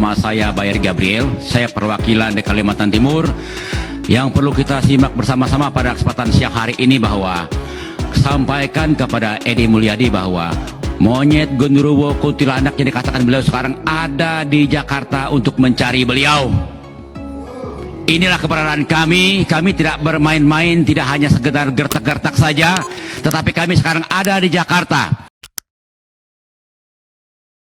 Nama saya Bayer Gabriel, saya perwakilan di Kalimantan Timur. Yang perlu kita simak bersama-sama pada kesempatan siang hari ini bahwa sampaikan kepada Edi Mulyadi bahwa monyet genderuwo kuntilanak yang dikatakan beliau sekarang ada di Jakarta untuk mencari beliau. Inilah keberadaan kami tidak bermain-main, tidak hanya sekedar gertak-gertak saja, tetapi kami sekarang ada di Jakarta.